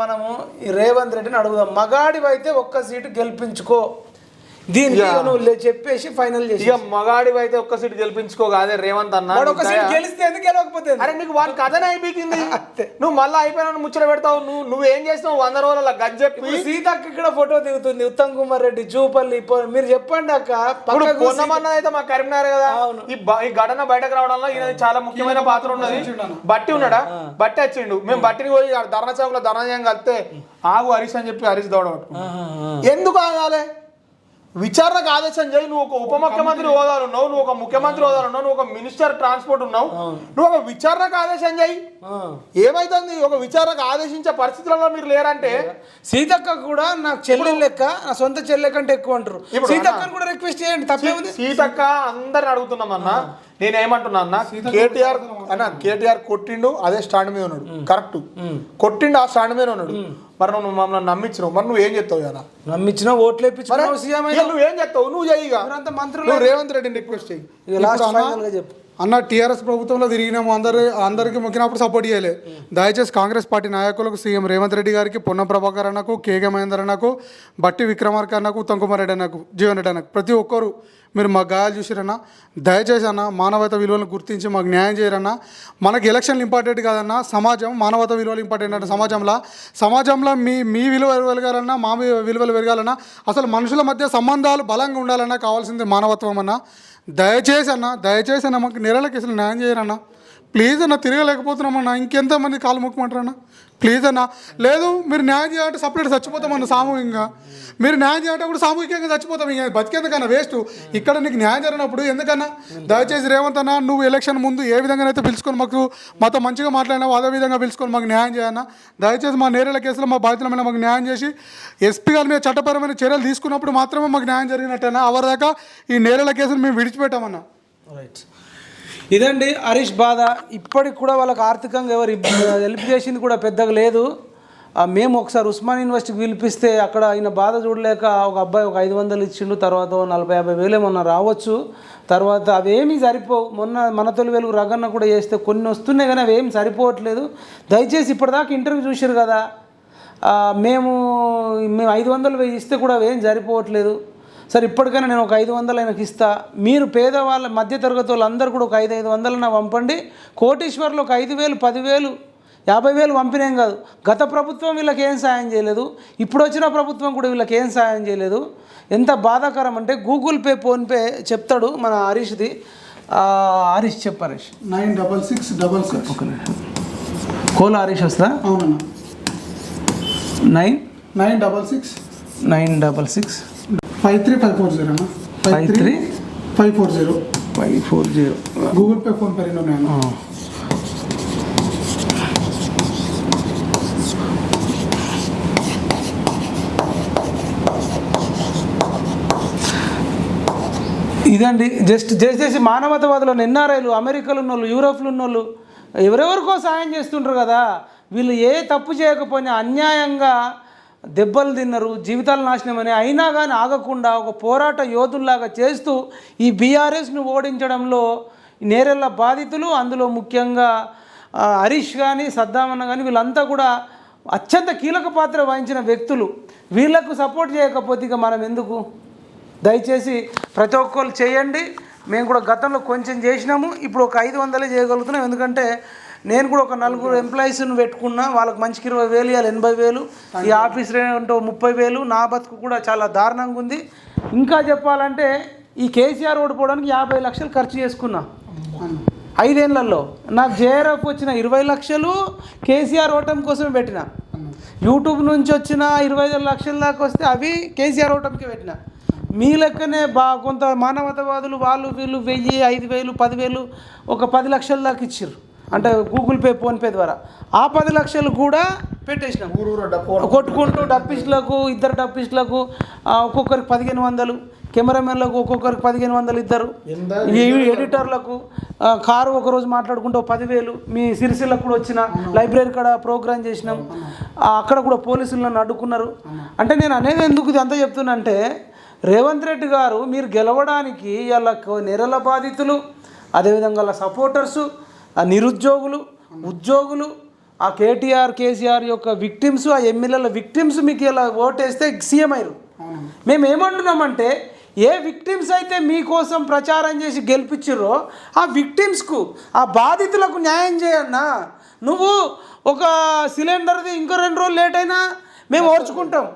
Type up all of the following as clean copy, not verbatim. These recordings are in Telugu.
మనము రేవంత్ రెడ్డిని అడుగుదాం. మగాడివైతే ఒక్క సీటు గెలిపించుకో, దీనికి నువ్వు చెప్పేసి ఫైనల్ చేసి. ఇక మగాడివైతే ఒక్క సీటు గెలిపించుకో కాదే రేవంత్ అన్న. ఒక సీటు గెలిస్తే ఎందుకు గెలవకపోతే? అరే నీకు వాడి కథనే అయిపోయింది. నువ్వు మళ్ళీ అయిపోయినా ముచ్చట పెడతావు. నువ్వేం చేసినావు 100 రోజుల గజ్జెప్పి. సీతక్క ఇక్కడ ఫోటో దిగుతుంది, ఉత్తమ్ కుమార్ రెడ్డి జూపల్లి. మీరు చెప్పండి అక్క. పొన్నమన్నది అయితే మా కరీంనగర్ కదా. ఈ ఘటన బయటకు రావడంలో ఈయన చాలా ముఖ్యమైన పాత్ర ఉన్నది. బట్టి ఉన్నాడా? బట్టి వచ్చిండు. మేము బట్టిని పోయి ధర్నా చౌక్ లో ధర్నా చేయం కలిస్తే ఆగు హరీష్ అని చెప్పి హరీష్ దౌడ ఎందుకు ఆగాలి? విచారణకు ఆదేశం చేయి. నువ్వు ఒక ఉప ముఖ్యమంత్రి హోదాలు ఉన్నావు, నువ్వు ఒక ముఖ్యమంత్రి హోదాలు ఉన్నావు, నువ్వు ఒక మినిస్టర్ ట్రాన్స్పోర్ట్ ఉన్నావు, నువ్వు ఒక విచారణకు ఆదేశం చేయి. ఏమైతుంది? ఒక విచారణకు ఆదేశించే పరిస్థితులలో మీరు లేరంటే. సీతక్క కూడా నాకు చెల్లెలు లెక్క, నా సొంత చెల్లె కంటే ఎక్కువ అంటారు. సీతక్క కూడా రిక్వెస్ట్ చేయండి, తప్పేముంది? సీతక్క అందరిని అడుగుతున్నాం అన్న. నేనేమంటున్నా అన్న, కేటీఆర్ కొట్టిండు, అదే స్టాండ్ మీద ఉన్నాడు. కరెక్ట్, కొట్టిండు, ఆ స్టాండ్ మీద ఉన్నాడు. మరి నువ్వు మమ్మల్ని నమ్మించినావు, మరి నువ్వు ఏం చెప్తావు? కదా నమ్మించినా ఓట్లు నువ్వేం చెప్తావు? నువ్వు చెయ్యిగా మంత్రులు రేవంత్ రెడ్డిని రిక్వెస్ట్ చెయ్యి. చెప్పు అన్న. టీఆర్ఎస్ ప్రభుత్వంలో తిరిగినాము, అందరికి మొక్కినప్పుడు సపోర్ట్ చేయలే. దయచేసి కాంగ్రెస్ పార్టీ నాయకులకు, సీఎం రేవంత్ రెడ్డి గారికి, పొన్నం ప్రభాకర్ అన్నకు, కేకే మహేందర్ అన్నకు, బట్టి విక్రమార్క అన్నకు, ఉత్తమ్ కుమార్ రెడ్డి అన్నకు, జీవన్ రెడ్డి అన్నకు, ప్రతి ఒక్కరు మీరు మా గాయాలు చూసిరన్నా. దయచేసి అన్న, మానవత విలువలను గుర్తించి మాకు న్యాయం చేయరన్నా. మనకి ఎలక్షన్లు ఇంపార్టెంట్ కాదన్న, సమాజం మానవత విలువలు ఇంపార్టెంట్ అంటే. సమాజంలో మీ విలువ పెరగాలన్నా, మా విలువలు పెరగాలన్నా, అసలు మనుషుల మధ్య సంబంధాలు బలంగా ఉండాలన్నా కావాల్సింది మానవత్వం అన్న. దయచేసి అన్న మాకు నెలల కేసులు న్యాయం చేయరన్నా. ప్లీజ్ అన్న, తిరగలేకపోతున్నామన్నా. ఇంకెంతమంది కాలు మొక్కమంటారన్నా? ప్లీజ్ అన్న. లేదు మీరు న్యాయం చేయాలంటే సపరేట్ చచ్చిపోతామన్న సామూహికంగా. మీరు న్యాయం చేయాలంటే కూడా సామూహికంగా చచ్చిపోతాం. ఇక బతికేందుకన్నా వేస్ట్. ఇక్కడ నీకు న్యాయం జరిగినప్పుడు ఎందుకన్నా? దయచేసి రేవంత్ అన్న, నువ్వు ఎలక్షన్ ముందు ఏ విధంగానైతే పిలుచుకొని మాతో మంచిగా మాట్లాడినావు, అదే విధంగా పిలుచుకొని మాకు న్యాయం చేయన్నా. దయచేసి మా నేరేళ్ల కేసులో మా బాధితుల మీద మాకు న్యాయం చేసి ఎస్పీ గారి మీద చట్టపరమైన చర్యలు తీసుకున్నప్పుడు మాత్రమే మాకు న్యాయం జరిగినట్టేనా. అవరిదాకా ఈ నేరేళ్ల కేసులు మేము విడిచిపెట్టామన్నా. రైట్, ఇదండి హరీష్ బాధ. ఇప్పటికి కూడా వాళ్ళకి ఆర్థికంగా ఎవరు హెల్ప్ చేసింది కూడా పెద్దగా లేదు. మేము ఒకసారి ఉస్మాన్ యూనివర్సిటీకి పిలిపిస్తే అక్కడ ఆయన బాధ చూడలేక ఒక అబ్బాయి ఒక 500 ఇచ్చిండు, తర్వాత 40-50 వేలు ఏమన్నా రావచ్చు. తర్వాత అవేమీ సరిపోవు. మన తొలి వెలుగు రగన్న కూడా చేస్తే కొన్ని వస్తున్నాయి, కానీ అవి ఏమి సరిపోవట్లేదు. దయచేసి ఇప్పటిదాకా ఇంటర్వ్యూ చూసారు కదా, మేము 500 ఇస్తే కూడా అవేం సరిపోవట్లేదు. సరే, ఇప్పటికైనా నేను ఒక 500 ఆయనకి ఇస్తా. మీరు పేదవాళ్ళ మధ్యతరగతి వాళ్ళందరూ కూడా ఒక 500 పంపండి. కోటీశ్వర్లు ఒక 5,000, 10,000, 50,000 పంపినేం కాదు. గత ప్రభుత్వం వీళ్ళకి ఏం సాయం చేయలేదు, ఇప్పుడు వచ్చిన ప్రభుత్వం కూడా వీళ్ళకి ఏం సాయం చేయలేదు. ఎంత బాధాకరం అంటే గూగుల్ పే, ఫోన్పే చెప్తాడు మన హరీష్ది. హరీష్ చెప్పు. హరీష్ 96666 ఒక కోల హరీష్ వస్తా. అవునన్నా. 966 53540 అన్న. 53540 గూగుల్ పే, ఫోన్ పే రెండు ఉన్నాయన్న. ఇదండి చేసి మానవతావాదులు, ఎన్ఆర్ఐలు, అమెరికాలో ఉన్నోళ్ళు, యూరోప్లో ఉన్నోళ్ళు ఎవరెవరికో సాయం చేస్తుంటారు కదా. వీళ్ళు ఏ తప్పు చేయకపోయినా అన్యాయంగా దెబ్బలు తిన్నారు, జీవితాలు నాశనమని, అయినా కానీ ఆగకుండా ఒక పోరాట యోధుల్లాగా చేస్తూ ఈ బీఆర్ఎస్ను ఓడించడంలో నేరెళ్ళ బాధితులు, అందులో ముఖ్యంగా హరీష్ కానీ, సద్దామన్న కానీ వీళ్ళంతా కూడా అత్యంత కీలక పాత్ర వహించిన వ్యక్తులు. వీళ్ళకు సపోర్ట్ చేయకపోతే ఇక మనం ఎందుకు? దయచేసి ప్రతి ఒక్కరు చేయండి. మేము కూడా గతంలో కొంచెం చేసినాము, ఇప్పుడు ఒక 500 చేయగలుగుతున్నాం. ఎందుకంటే నేను కూడా ఒక 4 ఎంప్లాయీస్ని పెట్టుకున్నా, వాళ్ళకి మంచికి 20,000 ఇవ్వాలి, 80,000. ఈ ఆఫీస్ రెంట్ 30,000. నా బతుకు కూడా చాలా దారుణంగా ఉంది. ఇంకా చెప్పాలంటే ఈ కేసీఆర్ ఓడిపోవడానికి 50 లక్షలు ఖర్చు చేసుకున్నా 5 ఏళ్లలో. నాకు జేఆర్ఎఫ్ వచ్చిన 20 లక్షలు కేసీఆర్ ఓటమి కోసమే పెట్టిన. యూట్యూబ్ నుంచి వచ్చిన 25 లక్షల దాకా వస్తే అవి కేసీఆర్ ఓటమికి పెట్టిన. మీ లెక్కనే కొంత మానవతావాదులు వాళ్ళు వీళ్ళు 1000, 5,000, 10,000, ఒక 10 లక్షల దాకా ఇచ్చారు. అంటే గూగుల్ పే, ఫోన్పే ద్వారా. ఆ 10 లక్షలు కూడా పెట్టేసినాం. కొట్టుకుంటూ డప్పిస్టులకు, 2 డప్పిస్టులకు ఒక్కొక్కరికి 1,500, కెమెరామెన్లకు ఒక్కొక్కరికి 1,500 ఇద్దరు, ఎడిటర్లకు కారు ఒకరోజు మాట్లాడుకుంటూ 10,000. మీ సిరిసిల్లకు కూడా వచ్చిన లైబ్రరీ కాడ ప్రోగ్రామ్ చేసినాం, అక్కడ కూడా పోలీసులు నన్ను అడ్డుకున్నారు. అంటే నేను అనేది ఎందుకు ఇది అంతా చెప్తున్నా అంటే, రేవంత్ రెడ్డి గారు మీరు గెలవడానికి ఇలా నేరల బాధితులు, అదేవిధంగా సపోర్టర్సు, నిరుద్యోగులు, ఉద్యోగులు, ఆ కేటీఆర్ కేసీఆర్ యొక్క విక్టిమ్స్, ఆ ఎమ్మెల్యేల విక్టిమ్స్ మీకు ఇలా ఓటేస్తే సీఎం అయ్యారు. మేము ఏమంటున్నామంటే ఏ విక్టిమ్స్ అయితే మీకోసం ప్రచారం చేసి గెలిపించారో ఆ విక్టిమ్స్కు, ఆ బాధితులకు న్యాయం చేయన్నా. నువ్వు ఒక సిలిండర్ది ఇంకో 2 రోజులు లేట్ అయినా మేము ఓర్చుకుంటాం.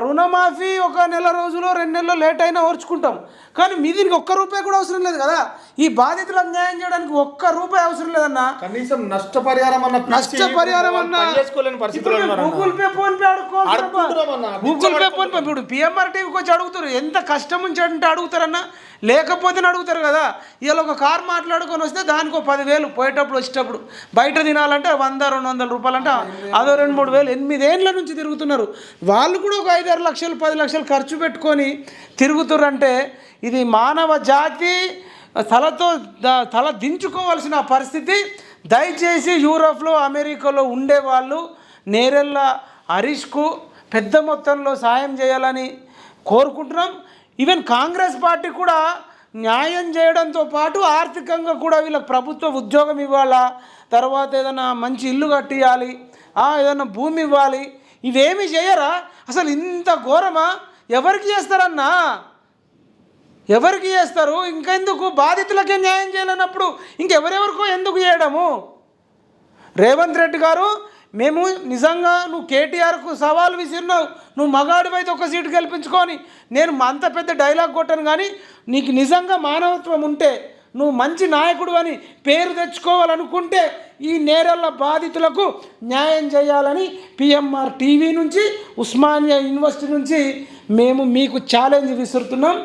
రుణమాఫీ ఒక నెల రోజులు 2 నెలలు లేట్ అయినా ఓర్చుకుంటాం. కానీ మీ దీనికి ₹1 కూడా అవసరం లేదు కదా. ఈ బాధితులకు న్యాయం చేయడానికి ₹1 అవసరం లేదన్నా. కనీసం నష్టపరిహారం అన్న చేసుకోలేని పరిస్థితుల్లో Google pay phone pay Google pay phone pay ఇప్పుడు పిఎంఆర్ టీవీకి వచ్చి అడుగుతారు. ఎంత కష్టం నుంచి అంటే అడుగుతారన్నా, లేకపోతేనే అడుగుతారు కదా. ఇలా ఒక కార్ మాట్లాడుకొని వస్తే దానికి 10,000 పోయేటప్పుడు వచ్చేటప్పుడు, బయట తినాలంటే 100-200 రూపాయలు అంటే అదో 2-3 వేలు. 8 ఏళ్ళ నుంచి తిరుగుతున్నారు వాళ్ళు కూడా. ఒక 5-6 లక్షలు 10 లక్షలు ఖర్చు పెట్టుకొని తిరుగుతుర్రంటే ఇది మానవ జాతి తల దించుకోవాల్సిన పరిస్థితి. దయచేసి యూరోప్లో అమెరికాలో ఉండేవాళ్ళు నేరెళ్ళ హరీష్కు పెద్ద మొత్తంలో సాయం చేయాలని కోరుకుంటున్నాం. ఈవెన్ కాంగ్రెస్ పార్టీ కూడా న్యాయం చేయడంతో పాటు ఆర్థికంగా కూడా వీళ్ళకి ప్రభుత్వ ఉద్యోగం ఇవ్వాలా, తర్వాత ఏదైనా మంచి ఇల్లు కట్టియాలి, ఏదైనా భూమి ఇవ్వాలి. ఇవేమి చేయరా? అసలు ఇంత ఘోరమా? ఎవరికి చేస్తారన్నా? ఎవరికి చేస్తారు? ఇంకెందుకు బాధితులకే న్యాయం చేయలేనప్పుడు ఇంకెవరెవరికో ఎందుకు చేయడము? రేవంత్ రెడ్డి గారు, మేము నిజంగా నువ్వు కేటీఆర్కు సవాల్ విసిరినావు, నువ్వు మగాడివైతే ఒక సీటు గెలిపించుకొని, నేను అంత పెద్ద డైలాగ్ కొట్టాను. కానీ నీకు నిజంగా మానవత్వం ఉంటే, నువ్వు మంచి నాయకుడు అని పేరు తెచ్చుకోవాలనుకుంటే ఈ నేరళ్ళ బాధితులకు న్యాయం చేయాలని పిఎంఆర్ టీవీ నుంచి, ఉస్మానియా యూనివర్సిటీ నుంచి మేము మీకు ఛాలెంజ్ విసురుతున్నాం.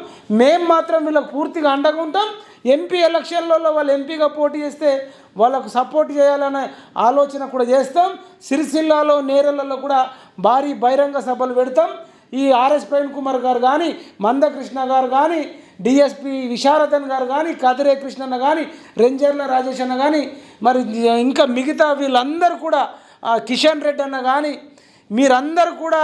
మేము మాత్రం వీళ్ళకి పూర్తిగా అండగా ఉంటాం. ఎంపీ ఎలక్షన్లలో వాళ్ళు ఎంపీగా పోటీ చేస్తే వాళ్ళకు సపోర్ట్ చేయాలనే ఆలోచన కూడా చేస్తాం. సిరిసిల్లాలో నేరళ్ళలో కూడా భారీ బహిరంగ సభలు పెడతాం. ఈ ఆర్ఎస్ ప్రవీణ్ కుమార్ గారు కానీ, మందకృష్ణ గారు కానీ, డిఎస్పి విశారదన్ గారు కానీ, కదిరే కృష్ణన్న కానీ, రెంజర్ల రాజేష్ అన్న కానీ, మరి ఇంకా మిగతా వీళ్ళందరూ కూడా, కిషన్ రెడ్డి అన్న కానీ, మీరందరూ కూడా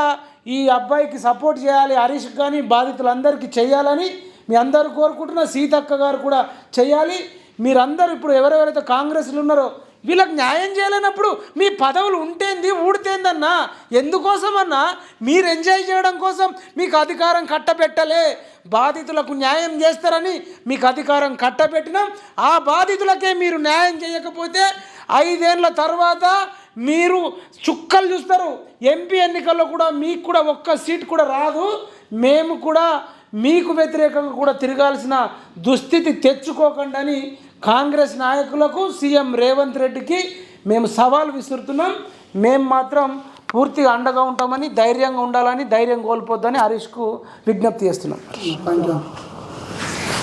ఈ అబ్బాయికి సపోర్ట్ చేయాలి, హరీష్ కానీ బాధితులందరికీ చేయాలని మీ అందరూ కోరుకుంటున్న. సీతక్క గారు కూడా చేయాలి. మీరందరూ ఇప్పుడు ఎవరెవరైతే కాంగ్రెస్లు ఉన్నారో వీళ్ళకి న్యాయం చేయలేనప్పుడు మీ పదవులు ఉంటేంది ఊడితేందన్నా? ఎందుకోసమన్నా? మీరు ఎంజాయ్ చేయడం కోసం మీకు అధికారం కట్టబెట్టలే. బాధితులకు న్యాయం చేస్తారని మీకు అధికారం కట్టబెట్టినాం. ఆ బాధితులకే మీరు న్యాయం చేయకపోతే 5 ఏళ్ళ తర్వాత మీరు చుక్కలు చూస్తారు. ఎంపీ ఎన్నికల్లో కూడా మీకు కూడా ఒక్క సీట్ కూడా రాదు. మేము కూడా మీకు వ్యతిరేకంగా కూడా తిరగాల్సిన దుస్థితి తెచ్చుకోకండి కాంగ్రెస్ నాయకులకు, సీఎం రేవంత్ రెడ్డికి మేము సవాల్ విసురుతున్నాం. మేము మాత్రం పూర్తిగా అండగా ఉంటామని, ధైర్యంగా ఉండాలని, ధైర్యం కోల్పోద్దని హరీష్కు విజ్ఞప్తి చేస్తున్నాం.